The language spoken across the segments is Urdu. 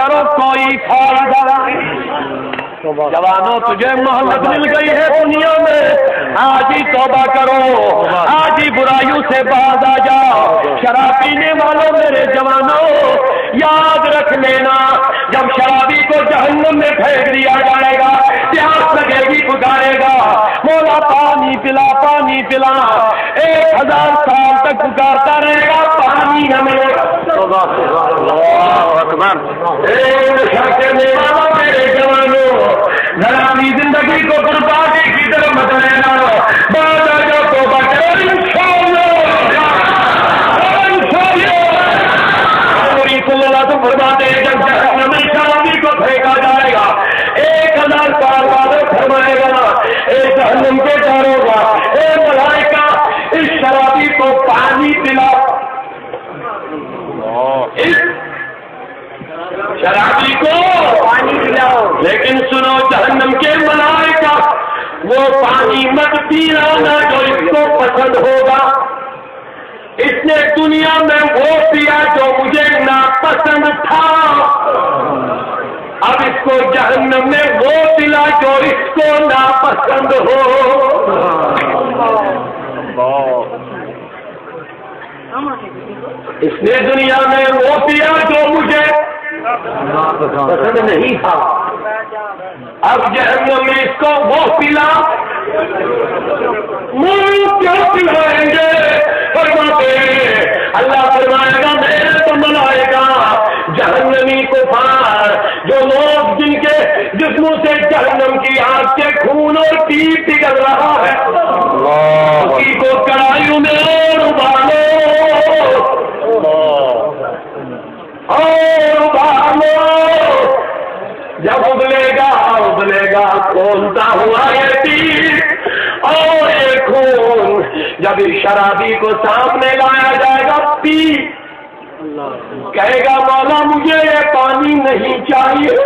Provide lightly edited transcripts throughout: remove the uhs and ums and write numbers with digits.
کرو کوئی فائدہ نہیں۔ جوانوں تجھے مہلت مل گئی ہے دنیا میں، آج ہی توبہ کرو، آج ہی برائیوں سے باز آ جاؤ۔ شراب پینے والوں میرے جوانوں یاد رکھ لینا، جب شرابی کو جہنم میں پھینک دیا جائے گا، پیاس لگے گی پکارے گا مولا پانی پلا پانی پلا، 1000 سال تک پکارتا رہے گا پانی نہ ملے گا۔ اللہ اکبر۔ نشہ کرنے والا میرے جوانوں گھرامی زندگی کو بربادی کی طرف مت لینا، بعد آ جاؤ توبہ کرو انشاءاللہ تو بربادے جب جہنم میں شرابی کو پھینکا جائے گا، 1000 سال بعد فرمائے گا اے جہنم کے داروغہ، اے ملائکہ اس شرابی کو پانی پلاؤ، اس شرابی کو پانی پلاؤ۔ لیکن سنو جہنم کے ملائکہ، وہ پانی مت پینا جو اس کو پسند ہوگا، اس نے دنیا میں وہ پیا جو مجھے ناپسند تھا، اب اس کو جہنم میں وہ پلا جو اس کو ناپسند ہو۔ اس نے دنیا میں وہ پیا جو مجھے پسند نہیں تھا، اب جہنم میں اس کو وہ پلا، منہ کیوں پلائیں گے؟ فرماتے اللہ فرمائے گا میرے تو ملائکہ جہنمی کفار، جو لوگ جن کے جسموں سے جہنم کی آگ کے خون اور پیپ نکل رہا ہے، اسی کو کڑائیوں میں اور ابالو اور ابالو، جب ابلے گا کھولتا ہوا یہ پیپ اور یہ خون، جب اس شرابی کو سامنے لایا جائے گا پی کہے گا مولا مجھے یہ پانی نہیں چاہیے،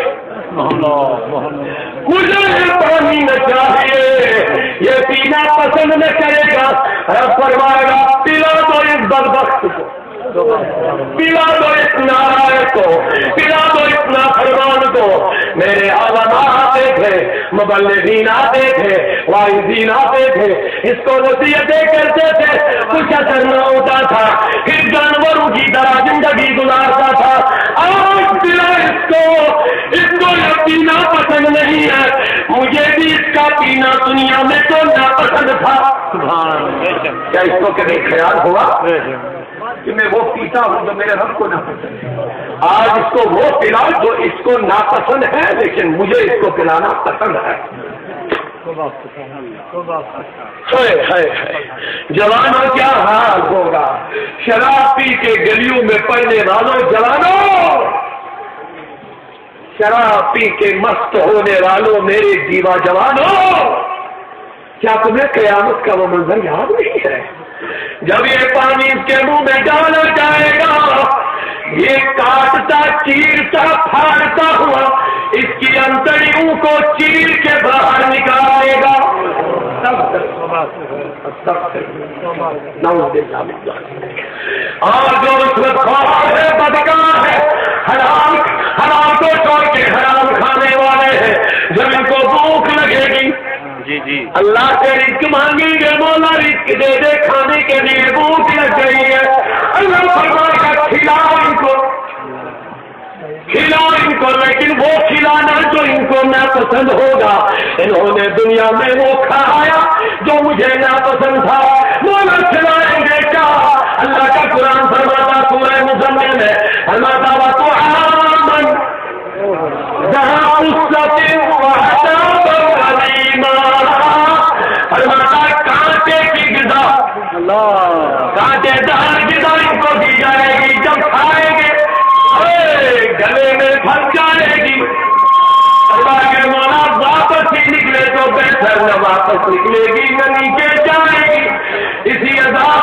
مجھے یہ پانی نہ چاہیے، یہ پینا پسند نہ کرے گا، رب فرمائے گا پلا دو اس بدبخت کو، پلا دو اس نارائن کو، پلا دو اس نافرمان کو۔ میرے علماء آتے تھے، مبلغین آتے تھے، واعظین آتے تھے، اس کو نصیحتیں کرتے تھے، کچھ اثر نہ ہوتا تھا، پھر جانوروں کی طرح زندگی گزارتا تھا۔ آج پلا اس کو یہ پینا پسند نہیں ہے، مجھے بھی اس کا پینا دنیا میں تو ناپسند تھا۔ کیا اس کو کبھی خیال ہوا کہ میں وہ پیتا ہوں جو میرے رب کو ناپسند ہے؟ آج اس کو وہ پلا جو اس کو ناپسند ہے، لیکن مجھے اس کو پلانا پسند ہے۔ جوانوں کیا حال ہوگا، شراب پی کے گلیوں میں پڑنے والوں جوانوں، شراب پی کے مست ہونے والوں میرے دیوا جوانوں، کیا تمہیں قیامت کا وہ منظر یاد نہیں ہے؟ جب یہ پانی اس کے منہ میں ڈالا جائے گا، یہ کاٹتا چیرتا پھاڑتا ہوا اس کی انتڑیوں کو چیر کے باہر نکالے گا۔ اور جو اس میں خواہ ہے، بدکار ہے، حرام کو چھوڑ کے حرام کھانے والے ہیں، جب ان کو بھوک لگے گی جی اللہ سے رزق مانگیں گے، مولا رزق دے دے، کھانے کے لیے بھوک لگ گئی ہے، اللہ فرمائے گا کھلاؤ ان کو، لیکن وہ کھلانا جو ان کو ناپسند ہوگا۔ انہوں نے دنیا میں وہ کھایا جو مجھے ناپسند تھا، مولا کھلائیں گے کیا؟ اللہ کا قرآن فرماتا سورہ مزمل میں فرماتا وَطُعَامًا ذَا غُصَّةٍ وَعَذَابًا أَلِيمًا، فرماتا کانٹے کی غذا، کانٹے دار غذا ان کو دی جائے گی، جب کھائیں گے گلے میں پھنس جائے گی، اللہ کے مولا واپس ہی نکلے تو بہتر، نہ واپس نکلے گی نہ نیچے جائے گی، اسی عذاب